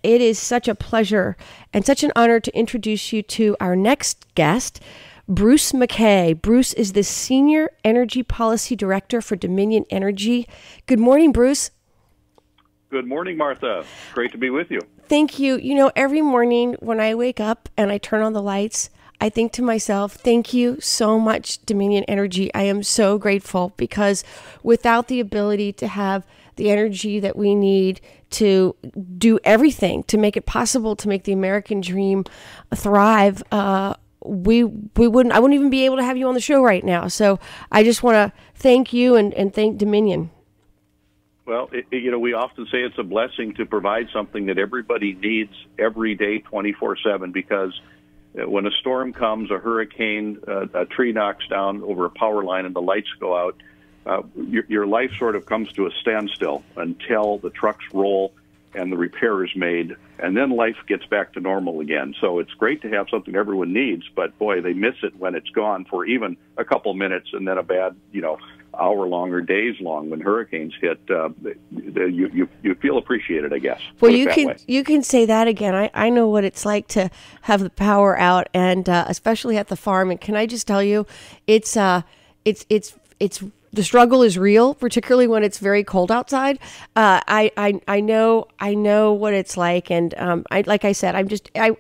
it is such a pleasure and such an honor to introduce you to our next guest, Bruce McKay. Bruce is the Senior Energy Policy Director for Dominion Energy. Good morning, Bruce. Good morning, Martha. Great to be with you. Thank you. You know, every morning when I wake up and I turn on the lights, I think to myself, thank you so much, Dominion Energy. I am so grateful, because without the ability to have the energy that we need to do everything to make it possible to make the American dream thrive, I wouldn't even be able to have you on the show right now. So I just want to thank you and thank Dominion. Well, we often say it's a blessing to provide something that everybody needs every day, 24/7, because when a storm comes, a hurricane, a tree knocks down over a power line and the lights go out, your life sort of comes to a standstill until the trucks roll and the repair is made, and then life gets back to normal again. So it's great to have something everyone needs, but boy, they miss it when it's gone for even a couple minutes, and then a bad, hour long or days long when hurricanes hit. You feel appreciated, I guess. Well, you can say that again. I know what it's like to have the power out, and especially at the farm. And can I just tell you, it's the struggle is real, particularly when it's very cold outside. I know what it's like, and like I said,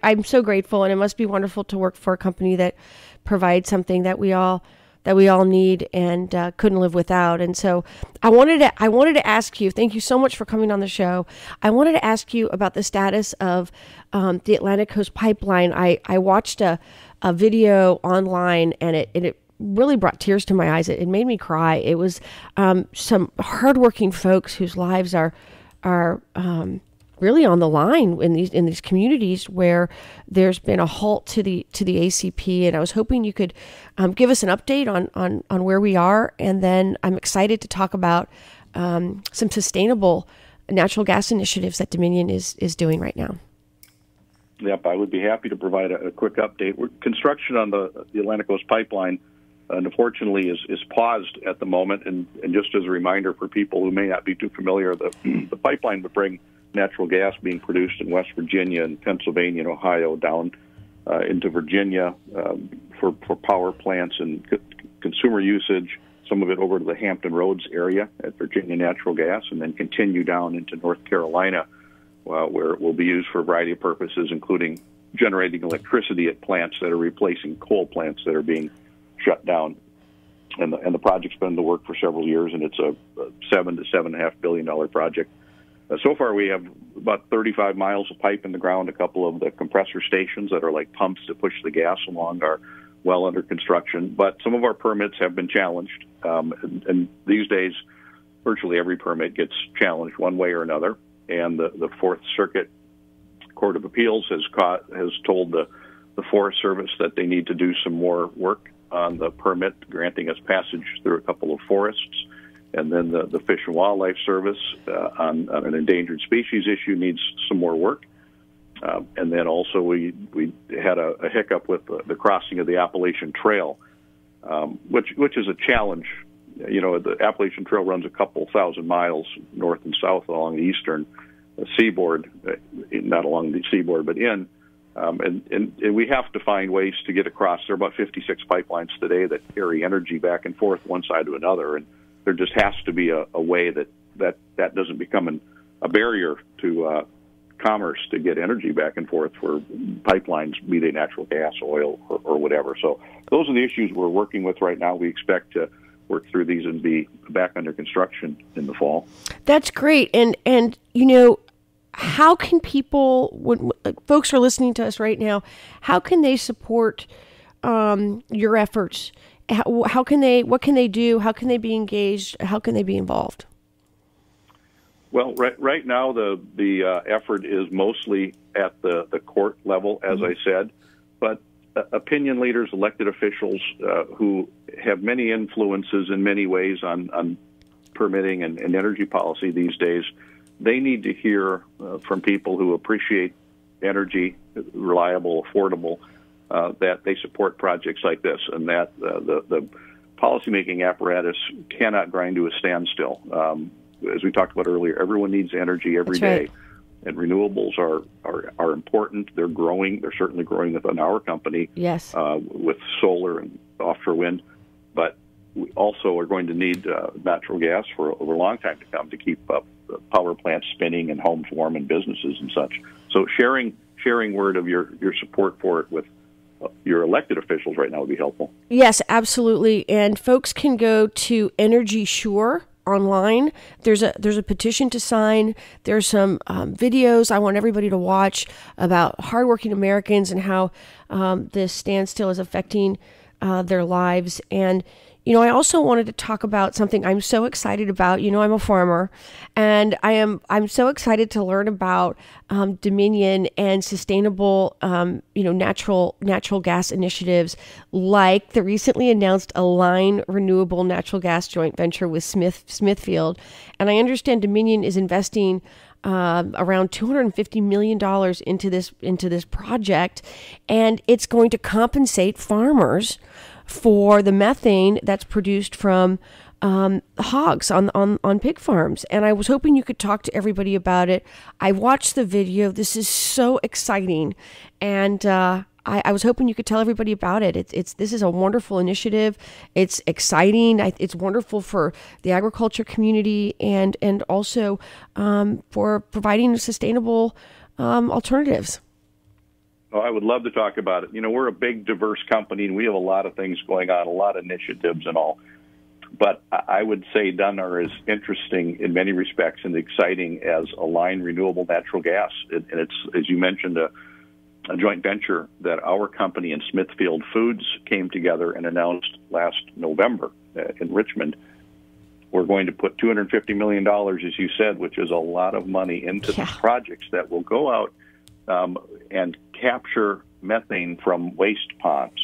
I'm so grateful, and it must be wonderful to work for a company that provides something that we all need and couldn't live without. And so I wanted to ask you, thank you so much for coming on the show. I wanted to ask you about the status of the Atlantic Coast Pipeline. I watched a video online, and it really brought tears to my eyes. It made me cry. It was some hardworking folks whose lives are really on the line in these communities where there's been a halt to the ACP. And I was hoping you could give us an update on where we are. And then I'm excited to talk about some sustainable natural gas initiatives that Dominion is doing right now. Yep, I would be happy to provide a quick update. Construction on the Atlantic Coast Pipeline, unfortunately, is paused at the moment. And just as a reminder for people who may not be too familiar, the pipeline would bring natural gas being produced in West Virginia and Pennsylvania and Ohio down into Virginia for power plants and consumer usage, some of it over to the Hampton Roads area at Virginia Natural Gas, and then continue down into North Carolina, where it will be used for a variety of purposes, including generating electricity at plants that are replacing coal plants that are being shut down. And the project's been in the work for several years, and it's a $7 to $7.5 billion project. So far, we have about 35 miles of pipe in the ground. A couple of the compressor stations that are like pumps to push the gas along are well under construction. But some of our permits have been challenged. And these days, virtually every permit gets challenged one way or another. And the Fourth Circuit Court of Appeals has told the Forest Service that they need to do some more work on the permit, granting us passage through a couple of forests. And then the Fish and Wildlife Service on an endangered species issue needs some more work. And then also we had a hiccup with the crossing of the Appalachian Trail, which is a challenge. The Appalachian Trail runs a couple thousand miles north and south along the eastern seaboard, not along the seaboard, but in. And we have to find ways to get across. There are about 56 pipelines today that carry energy back and forth one side to another, and there just has to be a way that doesn't become a barrier to commerce to get energy back and forth for pipelines, be they natural gas, oil, or whatever. So those are the issues we're working with right now. We expect to work through these and be back under construction in the fall. That's great. And how can people, when folks are listening to us right now, how can they support your efforts? What can they do? How can they be engaged? How can they be involved? Well, right now the effort is mostly at the court level, as I said, but opinion leaders, elected officials who have many influences in many ways on permitting and energy policy these days, they need to hear from people who appreciate energy, reliable, affordable, that they support projects like this, and that the policymaking apparatus cannot grind to a standstill. As we talked about earlier, everyone needs energy every day. and renewables are important. They're growing. They're certainly growing within our company. Yes. With solar and offshore wind, but we also are going to need natural gas for a long time to come to keep up power plants spinning and homes warm and businesses and such. So sharing word of your support for it with your elected officials right now would be helpful. Yes, absolutely. And folks can go to Energy Sure online. There's a petition to sign. There's some videos I want everybody to watch about hardworking Americans and how this standstill is affecting their lives. And I also wanted to talk about something I'm so excited about. I'm a farmer, and I'm so excited to learn about Dominion and sustainable, natural gas initiatives like the recently announced Align Renewable Natural Gas joint venture with Smithfield. And I understand Dominion is investing around $250 million into this project, and it's going to compensate farmers for the methane that's produced from hogs on pig farms. And I was hoping you could talk to everybody about it. I watched the video. This is so exciting. And I was hoping you could tell everybody about it. This is a wonderful initiative. It's exciting. It's wonderful for the agriculture community and also for providing sustainable alternatives. Oh, I would love to talk about it. We're a big, diverse company, and we have a lot of things going on, a lot of initiatives and all. But I would say none are as interesting in many respects and exciting as Align Renewable Natural Gas. And it's, as you mentioned, a joint venture that our company and Smithfield Foods came together and announced last November in Richmond. We're going to put $250 million, as you said, which is a lot of money, into these projects that will go out and capture methane from waste ponds,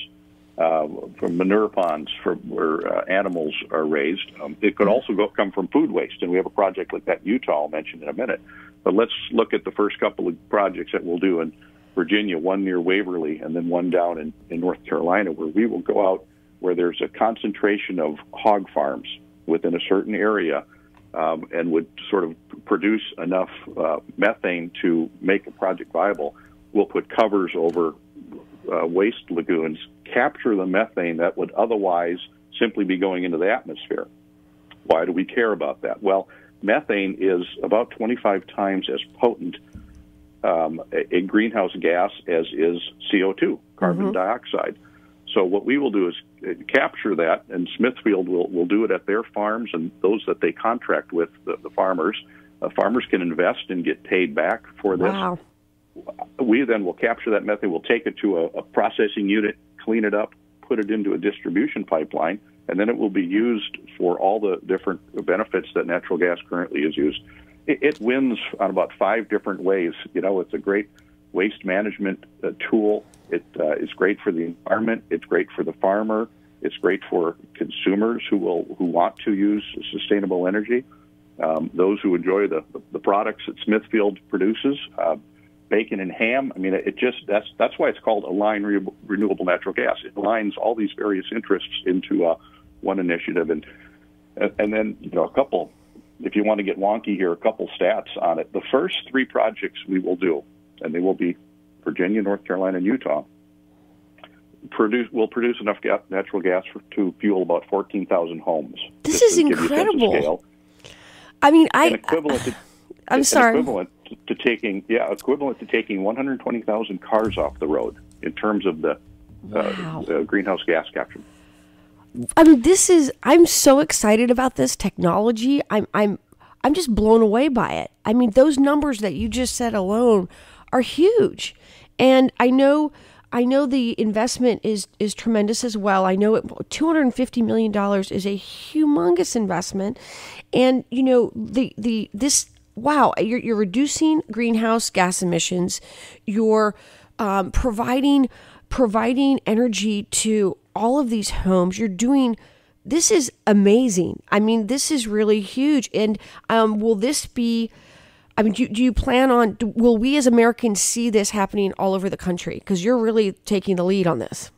from manure ponds where animals are raised. It could also come from food waste, and we have a project like that in Utah I'll mention in a minute. But let's look at the first couple of projects that we'll do in Virginia, one near Waverly and then one down in North Carolina, where we will go out where there's a concentration of hog farms within a certain area and would sort of produce enough methane to make a project viable. We'll put covers over waste lagoons, capture the methane that would otherwise simply be going into the atmosphere. Why do we care about that? Well, methane is about 25 times as potent a greenhouse gas as is CO2, carbon dioxide. So what we will do is capture that, and Smithfield will do it at their farms and those that they contract with, the farmers. Farmers can invest and get paid back for this. Wow. We then will capture that methane, we'll take it to a processing unit, clean it up, put it into a distribution pipeline, and then it will be used for all the different benefits that natural gas currently is used. It wins on about 5 different ways. It's a great waste management tool. It is great for the environment. It's great for the farmer. It's great for consumers who want to use sustainable energy. Those who enjoy the products that Smithfield produces, bacon and ham. I mean, that's why it's called Align Renewable Natural Gas. It aligns all these various interests into one initiative, and then a couple. If you want to get wonky here, a couple stats on it. The first 3 projects we will do, and they will be Virginia, North Carolina, and Utah, will produce enough natural gas to fuel about 14,000 homes. This is incredible. I mean, I'm sorry. Equivalent to taking 120,000 cars off the road in terms of the greenhouse gas capture. I mean, I'm so excited about this technology. I'm just blown away by it. I mean, those numbers that you just said alone are huge. And I know the investment is tremendous as well. I know $250 million is a humongous investment. And, you're reducing greenhouse gas emissions. You're providing energy to all of these homes. This is amazing. I mean, this is really huge. And will this be, do you plan on, will we as Americans see this happening all over the country? Because you're really taking the lead on this.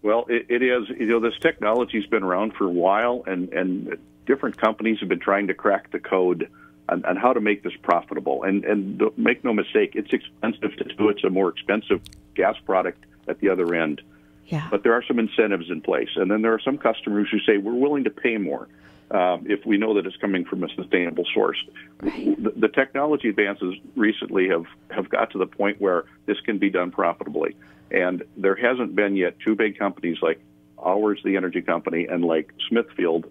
Well, it is. This technology's been around for a while, and different companies have been trying to crack the code on how to make this profitable. And make no mistake, it's expensive to do. It's a more expensive gas product at the other end. Yeah. But there are some incentives in place. And then there are some customers who say, we're willing to pay more if we know that it's coming from a sustainable source. Right. The technology advances recently have got to the point where this can be done profitably. And there hasn't been yet two big companies like ours, the energy company, and like Smithfield,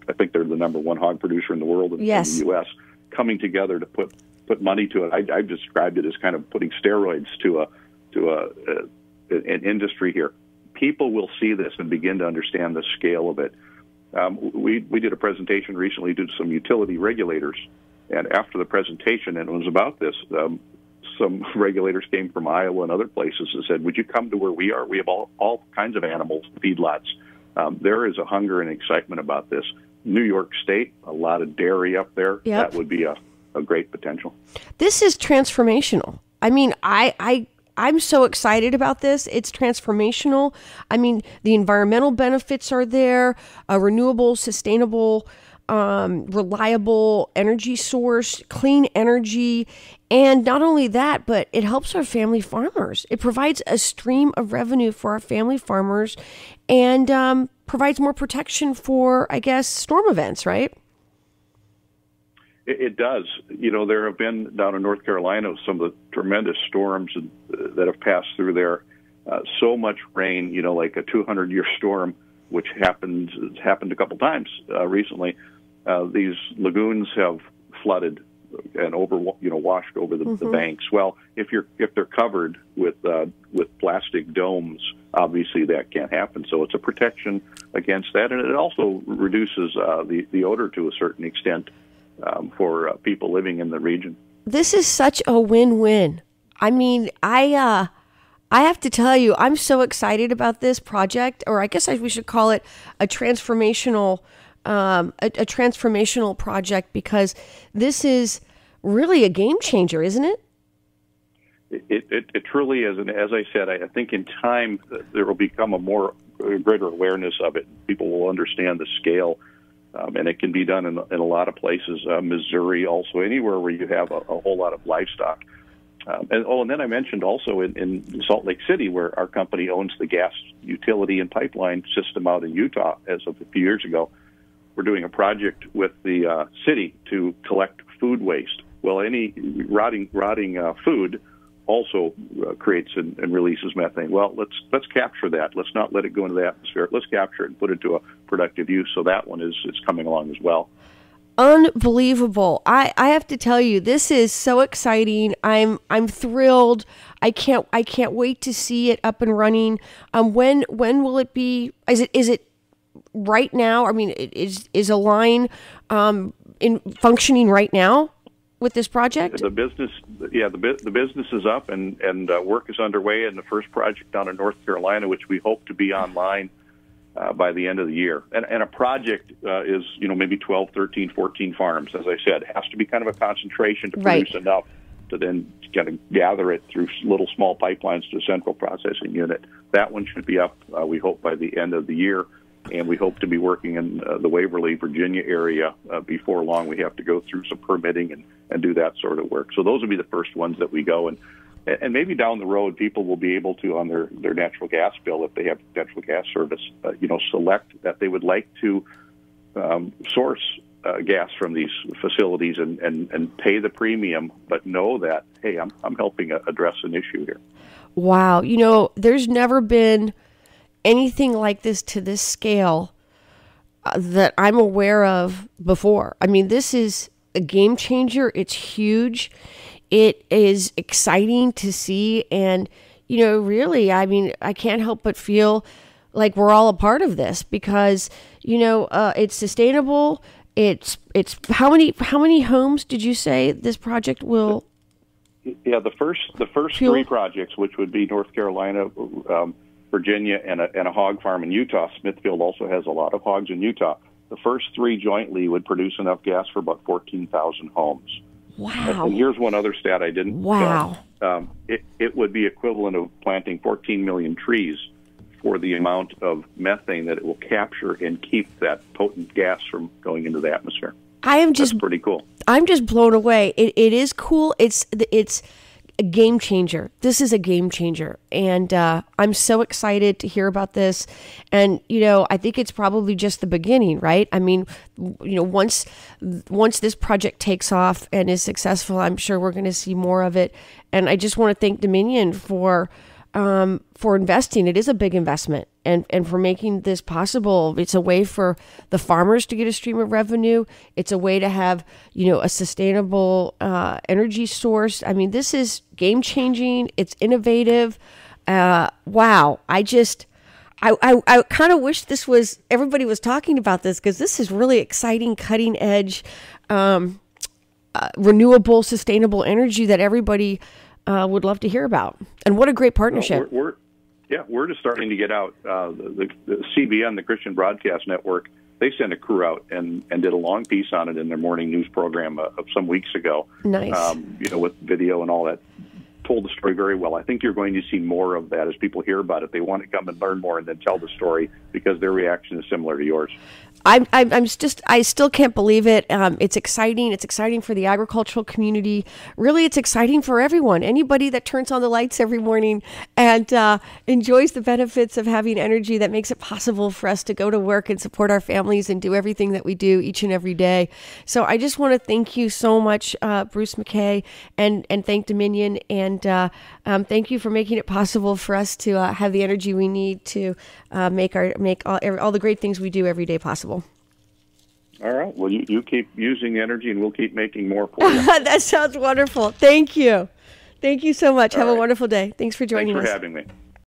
I think they're the number one hog producer in the world in the U.S., coming together to put money to it. I've described it as kind of putting steroids to an industry here. People will see this and begin to understand the scale of it. We did a presentation recently to some utility regulators, and after the presentation, and it was about this, some regulators came from Iowa and other places and said, would you come to where we are? We have all kinds of animals, feedlots. There is a hunger and excitement about this. New York State, a lot of dairy up there. Yep. That would be a great potential. This is transformational. I mean, I'm so excited about this. It's transformational. I mean, the environmental benefits are there, a renewable, sustainable, reliable energy source, clean energy. And not only that, but it helps our family farmers. It provides a stream of revenue for our family farmers and provides more protection for, I guess, storm events, right? It does. You know, there have been down in North Carolina some of the tremendous storms that have passed through there. So much rain, you know, like a 200-year storm, which happened a couple times recently. These lagoons have flooded and washed over the banks. Well, if they're covered with plastic domes, obviously that can't happen. So it's a protection against that, and it also reduces the odor to a certain extent for people living in the region. This is such a win-win. I mean, I have to tell you, I'm so excited about this project, or I guess we should call it a transformational project, because this is really a game changer, isn't it? It truly is, and as I said, I think in time there will become a greater awareness of it. People will understand the scale, and it can be done in a lot of places. Missouri, also anywhere where you have a whole lot of livestock. And then I mentioned also in Salt Lake City, where our company owns the gas utility and pipeline system out in Utah as of a few years ago. We're doing a project with the city to collect food waste. Well, any rotting food also creates and releases methane. Well, let's capture that. Let's not let it go into the atmosphere. Let's capture it and put it to a productive use. So that one is coming along as well. Unbelievable. I have to tell you, this is so exciting. I'm thrilled. I can't wait to see it up and running. When will it be? Is it right now? I mean, is a line in functioning right now with this project? The business is up and work is underway in the first project down in North Carolina, which we hope to be online by the end of the year. And a project is, maybe 12, 13, 14 farms. As I said, it has to be kind of a concentration to produce enough to then kind of gather it through little small pipelines to a central processing unit. That one should be up, we hope, by the end of the year. And we hope to be working in the Waverly, Virginia area before long. We have to go through some permitting and do that sort of work. So those will be the first ones that we go. And maybe down the road, people will be able to, on their natural gas bill, if they have natural gas service, select that they would like to source gas from these facilities and pay the premium, but know that, hey, I'm helping address an issue here. Wow. There's never been anything like this to this scale that I'm aware of before. I mean, this is a game changer. It's huge. It is exciting to see. And, really, I mean, I can't help but feel like we're all a part of this because, it's sustainable. It's how many homes did you say this project will? Yeah, the first fuel? 3 projects, which would be North Carolina, Virginia, and a hog farm in Utah. Smithfield also has a lot of hogs in Utah. The first 3 jointly would produce enough gas for about 14,000 homes. Wow. And here's one other stat I didn't tell. It would be equivalent of planting 14 million trees for the amount of methane that it will capture and keep that potent gas from going into the atmosphere. I am just That's pretty cool. I'm just blown away. It is cool. It's a game changer. This is a game changer. And I'm so excited to hear about this. And, I think it's probably just the beginning, right? I mean, once this project takes off and is successful, I'm sure we're going to see more of it. And I just want to thank Dominion for investing. It is a big investment, and for making this possible. It's a way for the farmers to get a stream of revenue. It's a way to have, a sustainable energy source. I mean, this is game changing. It's innovative. Wow. I kind of wish everybody was talking about this, because this is really exciting, cutting edge, renewable, sustainable energy that everybody would love to hear about. And what a great partnership. We're just starting to get out. The CBN, the Christian Broadcast Network, they sent a crew out and did a long piece on it in their morning news program of some weeks ago. Nice. With video and all that. Told the story very well. I think you're going to see more of that as people hear about it. They want to come and learn more and then tell the story, because their reaction is similar to yours. I still can't believe it. It's exciting. It's exciting for the agricultural community. Really, it's exciting for everyone. Anybody that turns on the lights every morning and enjoys the benefits of having energy that makes it possible for us to go to work and support our families and do everything that we do each and every day. So I just want to thank you so much, Bruce McKay, and thank Dominion, and thank you for making it possible for us to have the energy we need to make all the great things we do every day possible. All right. Well, you keep using the energy, and we'll keep making more for you. That sounds wonderful. Thank you. Thank you so much. Have a wonderful day. Thanks for joining us. Thanks for having me.